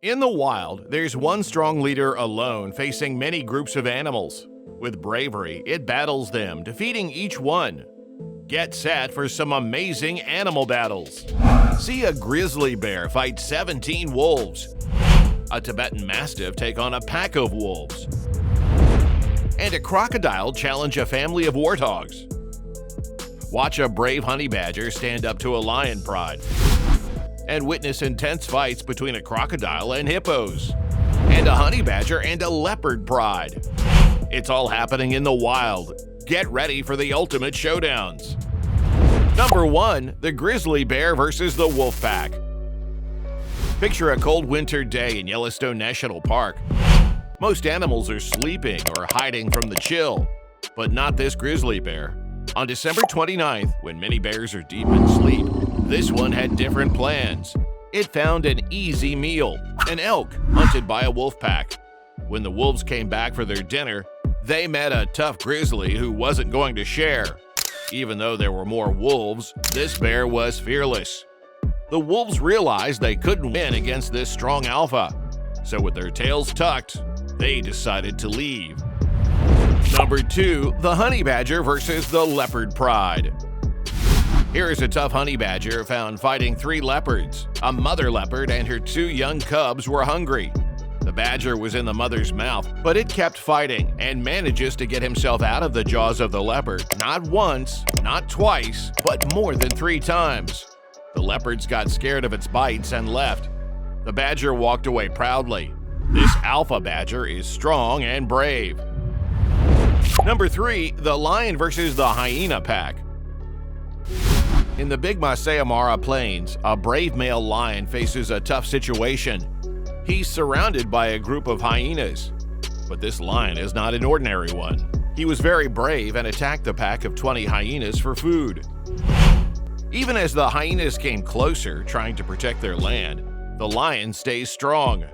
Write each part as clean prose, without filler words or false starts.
In the wild, there's one strong leader alone facing many groups of animals. With bravery, it battles them, defeating each one. Get set for some amazing animal battles. See a grizzly bear fight 17 wolves. A Tibetan Mastiff take on a pack of wolves. And a crocodile challenge a family of warthogs. Watch a brave honey badger stand up to a lion pride. And witness intense fights between a crocodile and hippos. And a honey badger and a leopard pride. It's all happening in the wild. Get ready for the ultimate showdowns. Number 1. The Grizzly Bear versus the Wolfpack. Picture a cold winter day in Yellowstone National Park. Most animals are sleeping or hiding from the chill, but not this grizzly bear. On December 29th, when many bears are deep in sleep, this one had different plans. It found an easy meal, an elk hunted by a wolf pack. When the wolves came back for their dinner, they met a tough grizzly who wasn't going to share. Even though there were more wolves, this bear was fearless. The wolves realized they couldn't win against this strong alpha, so with their tails tucked, they decided to leave. Number 2. The honey badger versus the leopard pride. Here is a tough honey badger found fighting 3 leopards. A mother leopard and her 2 young cubs were hungry. The badger was in the mother's mouth, but it kept fighting and manages to get himself out of the jaws of the leopard, not once, not twice, but more than 3 times. The leopards got scared of its bites and left. The badger walked away proudly. This alpha badger is strong and brave. Number 3. The lion versus the hyena pack. In the Big Masai Mara Plains, a brave male lion faces a tough situation. He's surrounded by a group of hyenas. But this lion is not an ordinary one. He was very brave and attacked the pack of 20 hyenas for food. Even as the hyenas came closer, trying to protect their land, the lion stays strong.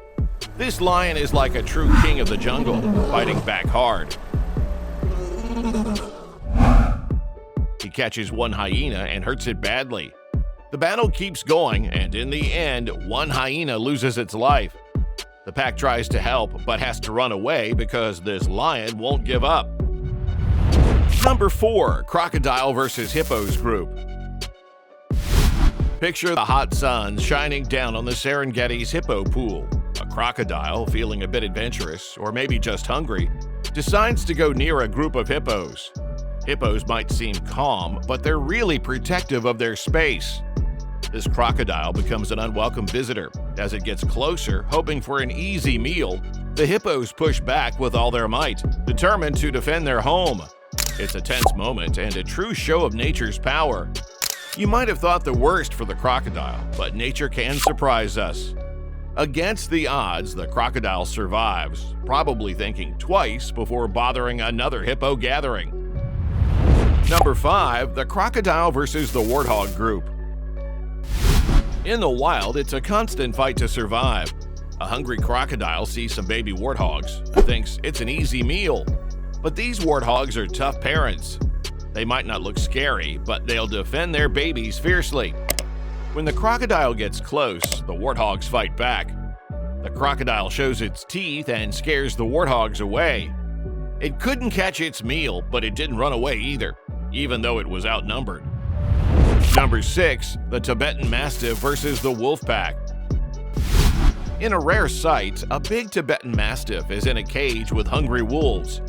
This lion is like a true king of the jungle, fighting back hard. He catches one hyena and hurts it badly. The battle keeps going, and in the end, one hyena loses its life. The pack tries to help, but has to run away because this lion won't give up. Number 4. Crocodile versus Hippos group. Picture the hot sun shining down on the Serengeti's hippo pool. A crocodile, feeling a bit adventurous, or maybe just hungry, decides to go near a group of hippos. Hippos might seem calm, but they're really protective of their space. This crocodile becomes an unwelcome visitor. As it gets closer, hoping for an easy meal, the hippos push back with all their might, determined to defend their home. It's a tense moment and a true show of nature's power. You might have thought the worst for the crocodile, but nature can surprise us. Against the odds, the crocodile survives, probably thinking twice before bothering another hippo gathering. Number 5. The crocodile versus the warthog group. In the wild, it's a constant fight to survive. A hungry crocodile sees some baby warthogs and thinks it's an easy meal. But these warthogs are tough parents. They might not look scary, but they'll defend their babies fiercely. When the crocodile gets close, the warthogs fight back. The crocodile shows its teeth and scares the warthogs away. It couldn't catch its meal, but it didn't run away either, even though it was outnumbered. Number 6. The Tibetan Mastiff versus the Wolfpack. In a rare sight, a big Tibetan Mastiff is in a cage with hungry wolves.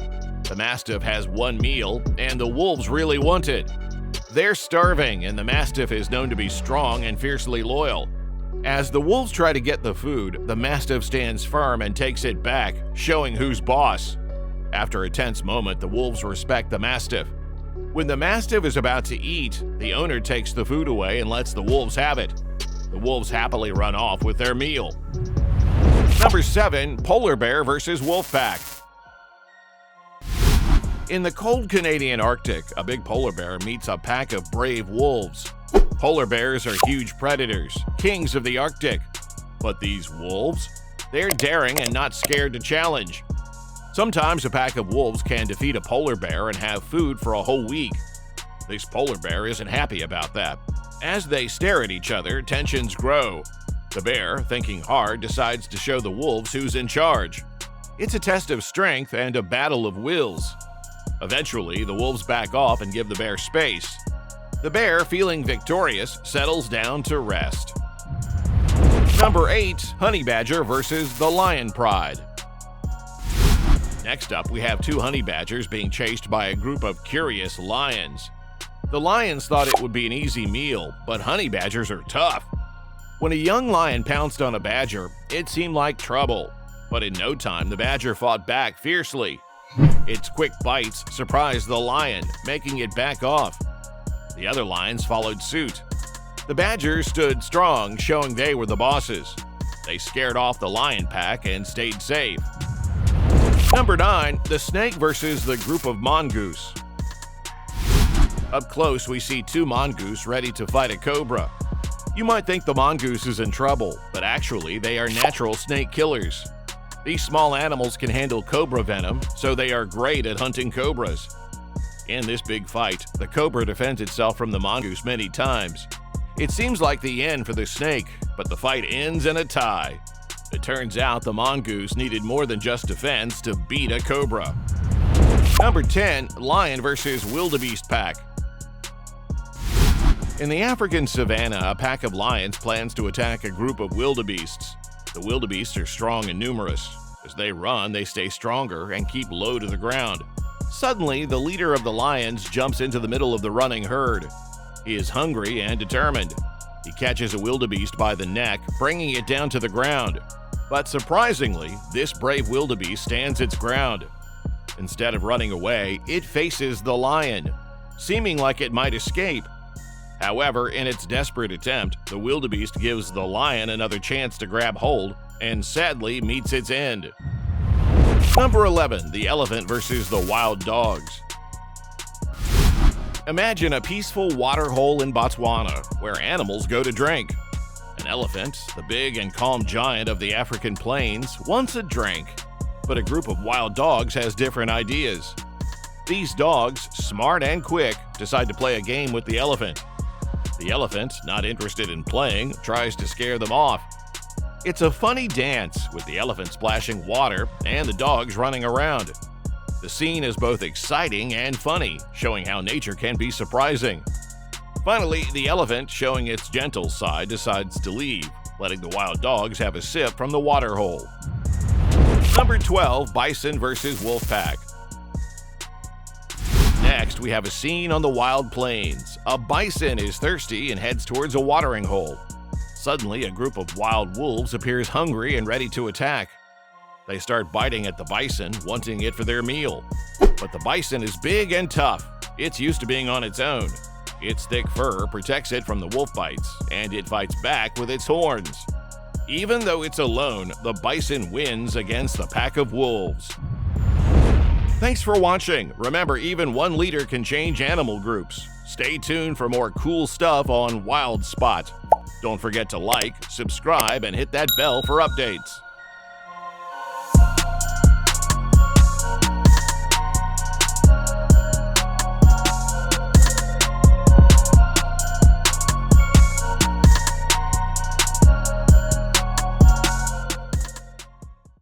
The Mastiff has one meal, and the wolves really want it. They're starving, and the Mastiff is known to be strong and fiercely loyal. As the wolves try to get the food, the Mastiff stands firm and takes it back, showing who's boss. After a tense moment, the wolves respect the Mastiff. When the Mastiff is about to eat, the owner takes the food away and lets the wolves have it. The wolves happily run off with their meal. Number 7. Polar Bear versus Wolfpack. In the cold Canadian Arctic, a big polar bear meets a pack of brave wolves. Polar bears are huge predators, kings of the Arctic. But these wolves? They're daring and not scared to challenge. Sometimes a pack of wolves can defeat a polar bear and have food for a whole week. This polar bear isn't happy about that. As they stare at each other, tensions grow. The bear, thinking hard, decides to show the wolves who's in charge. It's a test of strength and a battle of wills. Eventually, the wolves back off and give the bear space. The bear, feeling victorious, settles down to rest. Number 8. Honey Badger versus the Lion Pride. Next up, we have 2 honey badgers being chased by a group of curious lions. The lions thought it would be an easy meal, but honey badgers are tough. When a young lion pounced on a badger, it seemed like trouble, but in no time the badger fought back fiercely. Its quick bites surprised the lion, making it back off. The other lions followed suit. The badgers stood strong, showing they were the bosses. They scared off the lion pack and stayed safe. Number 9. The snake versus the group of mongoose. Up close, we see 2 mongoose ready to fight a cobra. You might think the mongoose is in trouble, but actually they are natural snake killers. These small animals can handle cobra venom, so they are great at hunting cobras. In this big fight, the cobra defends itself from the mongoose many times. It seems like the end for the snake, but the fight ends in a tie. It turns out the mongoose needed more than just defense to beat a cobra. Number 10. Lion versus Wildebeest pack. In the African savanna, a pack of lions plans to attack a group of wildebeests. The wildebeests are strong and numerous. As they run, they stay stronger and keep low to the ground. Suddenly, the leader of the lions jumps into the middle of the running herd. He is hungry and determined. He catches a wildebeest by the neck, bringing it down to the ground. But surprisingly, this brave wildebeest stands its ground. Instead of running away, it faces the lion, seeming like it might escape. However, in its desperate attempt, the wildebeest gives the lion another chance to grab hold and sadly meets its end. Number 11. The elephant versus the wild dogs. Imagine a peaceful water hole in Botswana where animals go to drink. An elephant, the big and calm giant of the African plains, wants a drink. But a group of wild dogs has different ideas. These dogs, smart and quick, decide to play a game with the elephant. The elephant, not interested in playing, tries to scare them off. It's a funny dance, with the elephant splashing water and the dogs running around. The scene is both exciting and funny, showing how nature can be surprising. Finally, the elephant, showing its gentle side, decides to leave, letting the wild dogs have a sip from the water hole. Number 12. Bison versus Wolfpack. Next, we have a scene on the wild plains. A bison is thirsty and heads towards a watering hole. Suddenly, a group of wild wolves appears hungry and ready to attack. They start biting at the bison, wanting it for their meal. But the bison is big and tough. It's used to being on its own. Its thick fur protects it from the wolf bites, and it fights back with its horns. Even though it's alone, the bison wins against the pack of wolves. Thanks for watching. Remember, even one leader can change animal groups. Stay tuned for more cool stuff on Wild Spot. Don't forget to like, subscribe, and hit that bell for updates.